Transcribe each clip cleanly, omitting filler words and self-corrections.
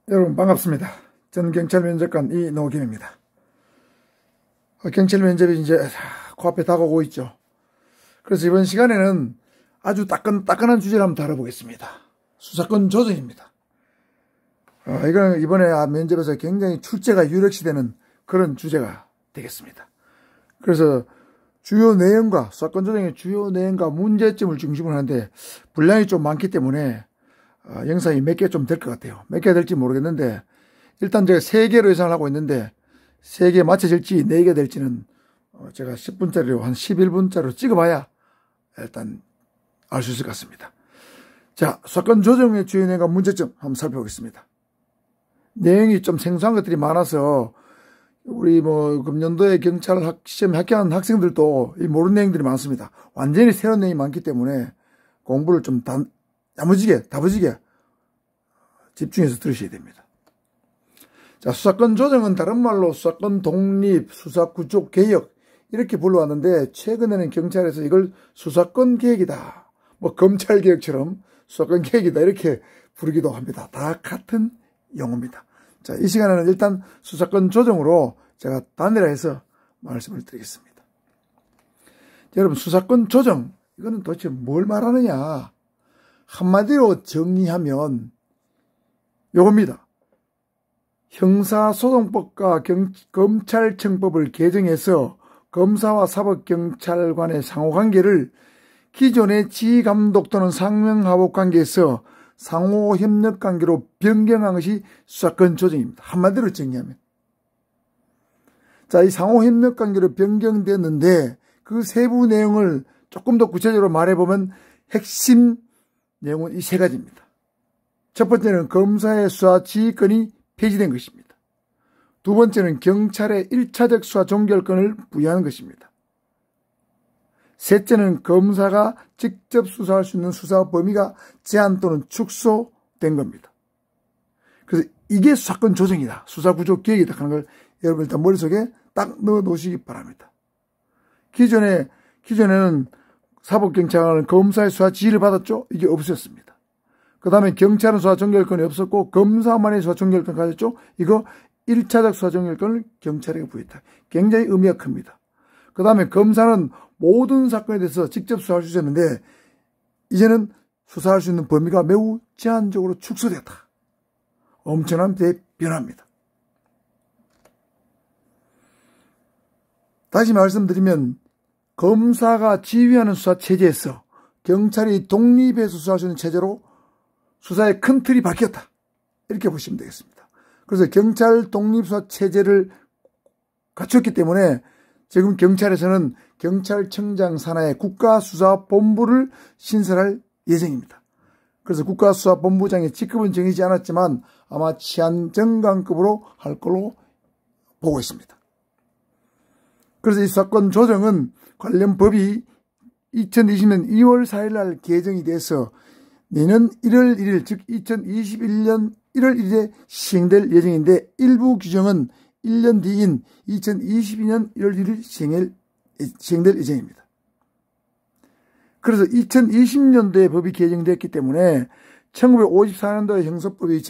여러분 반갑습니다. 저는 경찰 면접관 이노김입니다. 경찰 면접이 이제 코앞에 다가오고 있죠. 그래서 이번 시간에는 아주 따끈한 주제를 한번 다뤄보겠습니다. 수사권 조정입니다. 이거는 이번에 면접에서 굉장히 출제가 유력시되는 그런 주제가 되겠습니다. 그래서 주요 내용과 수사권 조정의 주요 내용과 문제점을 중심으로 하는데 분량이 좀 많기 때문에 영상이 몇 개 좀 될 것 같아요. 몇 개 될지 모르겠는데 일단 제가 3개로 예상을 하고 있는데 3개 맞춰질지 4개 될지는 제가 10분짜리로 한 11분짜리로 찍어봐야 일단 알 수 있을 것 같습니다. 자, 수사권 조정의 주요 내용과 문제점 한번 살펴보겠습니다. 내용이 좀 생소한 것들이 많아서 우리 금년도에 경찰 시험에 합격한 학생들도 모르는 내용들이 많습니다. 완전히 새로운 내용이 많기 때문에 공부를 좀 다부지게 집중해서 들으셔야 됩니다. 자, 수사권 조정은 다른 말로 수사권 독립, 수사구조 개혁 이렇게 불러왔는데 최근에는 경찰에서 이걸 수사권 개혁이다, 검찰 개혁처럼 수사권 개혁이다 이렇게 부르기도 합니다. 다 같은 용어입니다. 자, 이 시간에는 일단 수사권 조정으로 제가 단일화해서 말씀을 드리겠습니다. 여러분, 수사권 조정 이거는 도대체 뭘 말하느냐? 한마디로 정리하면 요겁니다. 형사소송법과 검찰청법을 개정해서 검사와 사법경찰관의 상호관계를 기존의 지휘감독 또는 상명하복관계에서 상호협력관계로 변경한 것이 수사권 조정입니다. 한마디로 정리하면. 자, 이 상호협력관계로 변경되었는데 그 세부 내용을 조금 더 구체적으로 말해보면 핵심 내용은 이 3가지입니다. 첫 번째는 검사의 수사 지휘권이 폐지된 것입니다. 두 번째는 경찰의 1차적 수사 종결권을 부여하는 것입니다. 셋째는 검사가 직접 수사할 수 있는 수사 범위가 제한 또는 축소된 겁니다. 그래서 이게 수사권 조정이다, 수사구조 개혁이다 하는 걸 여러분 일단 머릿속에 딱 넣어 놓으시기 바랍니다. 기존에는 사법경찰은 검사의 수사 지휘를 받았죠. 이게 없었습니다. 그 다음에 경찰은 수사 종결권이 없었고 검사만의 수사 종결권 가졌죠. 이거 1차적 수사 종결권을 경찰에게 부여했다. 굉장히 의미가 큽니다. 그 다음에 검사는 모든 사건에 대해서 직접 수사할 수 있었는데 이제는 수사할 수 있는 범위가 매우 제한적으로 축소됐다. 엄청난 변화입니다. 다시 말씀드리면 검사가 지휘하는 수사 체제에서 경찰이 독립해서 수사할 수 있는 체제로 수사의 큰 틀이 바뀌었다. 이렇게 보시면 되겠습니다. 그래서 경찰 독립수사 체제를 갖췄기 때문에 지금 경찰에서는 경찰청장 산하의 국가수사본부를 신설할 예정입니다. 그래서 국가수사본부장의 직급은 정해지지 않았지만 아마 치안정관급으로 할 걸로 보고 있습니다. 그래서 이 수사권 조정은 관련 법이 2020년 2월 4일 날 개정이 돼서 내년 1월 1일 즉 2021년 1월 1일에 시행될 예정인데 일부 규정은 1년 뒤인 2022년 1월 1일 시행될 예정입니다. 그래서 2020년도에 법이 개정됐기 때문에 1954년도에 형사법이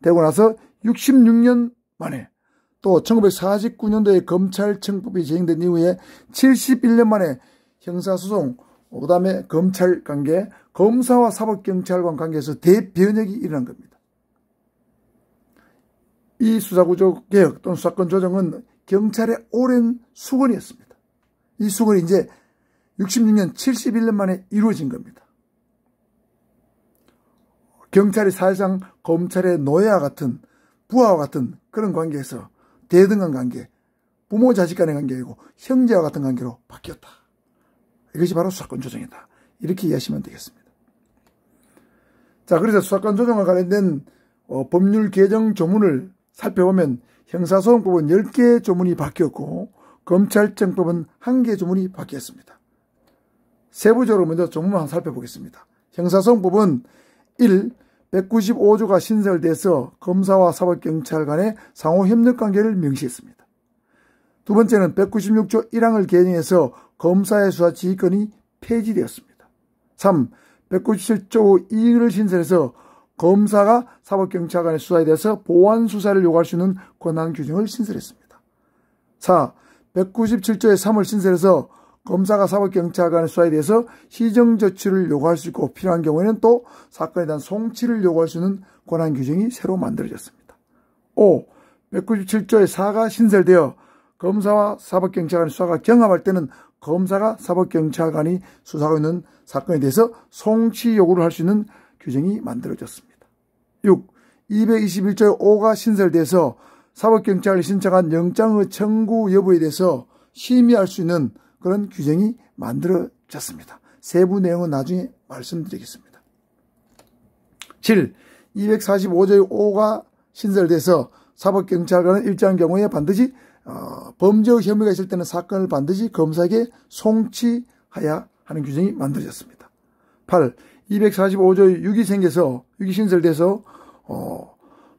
되고 나서 66년 만에 또 1949년도에 검찰청법이 제정된 이후에 71년 만에 형사소송, 그 다음에 검찰관계, 검사와 사법경찰관 관계에서 대변혁이 일어난 겁니다. 이 수사구조 개혁 또는 수사권 조정은 경찰의 오랜 수건이었습니다. 이 수건이 이제 66년 71년 만에 이루어진 겁니다. 경찰이 사실상 검찰의 노예와 같은 부하와 같은 그런 관계에서 대등한 관계, 부모 자식 간의 관계이고 형제와 같은 관계로 바뀌었다. 이것이 바로 수사권 조정이다. 이렇게 이해하시면 되겠습니다. 자, 그래서 수사권 조정과 관련된 법률 개정 조문을 살펴보면 형사소송법은 10개의 조문이 바뀌었고 검찰청법은 1개의 조문이 바뀌었습니다. 세부적으로 먼저 조문을 한번 살펴보겠습니다. 형사소송법은 1. 195조가 신설돼서 검사와 사법경찰 간의 상호협력관계를 명시했습니다. 두 번째는 196조 1항을 개정해서 검사의 수사 지휘권이 폐지되었습니다. 3. 197조 2를 신설해서 검사가 사법경찰관의 수사에 대해서 보완 수사를 요구할 수 있는 권한 규정을 신설했습니다. 4. 197조의 3을 신설해서 검사가 사법경찰관의 수사에 대해서 시정조치를 요구할 수 있고 필요한 경우에는 또 사건에 대한 송치를 요구할 수 있는 권한 규정이 새로 만들어졌습니다. 5. 197조의 4가 신설되어 검사와 사법경찰관의 수사가 경합할 때는 검사가 사법경찰관이 수사하고 있는 사건에 대해서 송치 요구를 할 수 있는 규정이 만들어졌습니다. 6. 221조의 5가 신설돼서 사법경찰이 신청한 영장의 청구 여부에 대해서 심의할 수 있는 그런 규정이 만들어졌습니다. 세부 내용은 나중에 말씀드리겠습니다. 7. 245조의 5가 신설돼서 사법경찰관은 일정한 경우에 반드시 범죄의 혐의가 있을 때는 사건을 반드시 검사에게 송치해야 하는 규정이 만들어졌습니다. 8. 245조의 6이 생겨서 6이 신설돼서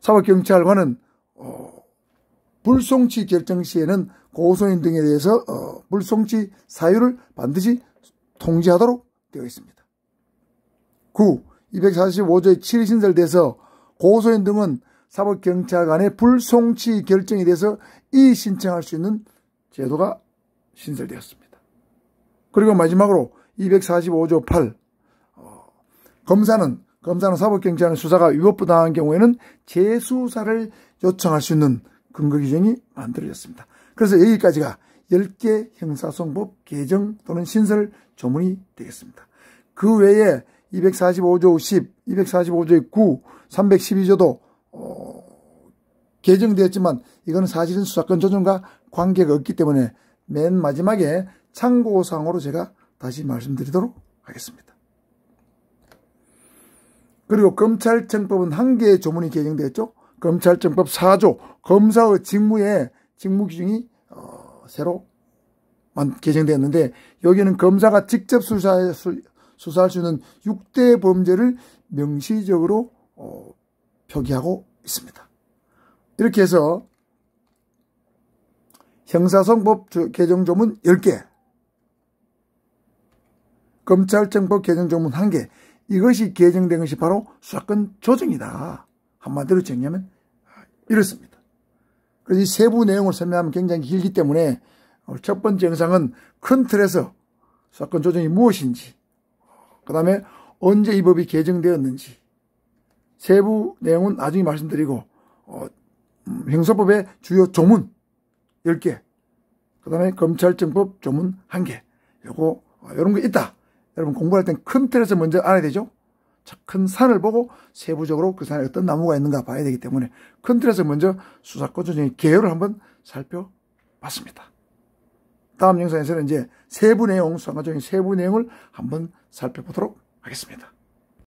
사법경찰관은 불송치 결정 시에는 고소인 등에 대해서 불송치 사유를 반드시 통지하도록 되어 있습니다. 9. 245조의 7이 신설돼서 고소인 등은 사법경찰관의 불송치 결정에 대해서 이의 신청할 수 있는 제도가 신설되었습니다. 그리고 마지막으로 245조 8. 검사는 사법경찰의 수사가 위법부당한 경우에는 재수사를 요청할 수 있는 근거 규정이 만들어졌습니다. 그래서 여기까지가 10개 형사소송법 개정 또는 신설 조문이 되겠습니다. 그 외에 245조 10, 245조의 9, 312조도 개정되었지만 이거는 사실은 수사권 조정과 관계가 없기 때문에 맨 마지막에 참고사항으로 제가 다시 말씀드리도록 하겠습니다. 그리고 검찰청법은 1개의 조문이 개정되었죠. 검찰청법 4조 검사의 직무 규정이 새로 개정되었는데 여기는 검사가 직접 수사할 수 있는 6대 범죄를 명시적으로 표기하고 있습니다. 이렇게 해서 형사소송법 개정 조문 10개, 검찰청법 개정 조문 1개, 이것이 개정된 것이 바로 수사권 조정이다. 한마디로 정리하면 이렇습니다. 그래서 이 세부 내용을 설명하면 굉장히 길기 때문에 첫 번째 영상은 큰 틀에서 수사권 조정이 무엇인지, 그 다음에 언제 이 법이 개정되었는지, 세부 내용은 나중에 말씀드리고 형사법의 주요 조문 10개, 그 다음에 검찰청법 조문 1개, 이런 거 있다. 여러분 공부할 땐 큰 틀에서 먼저 알아야 되죠. 큰 산을 보고 세부적으로 그 산에 어떤 나무가 있는가 봐야 되기 때문에 큰 틀에서 먼저 수사권 조정의 개요를 한번 살펴봤습니다. 다음 영상에서는 이제 세부 내용, 수사권 조정의 세부 내용을 한번 살펴보도록 하겠습니다.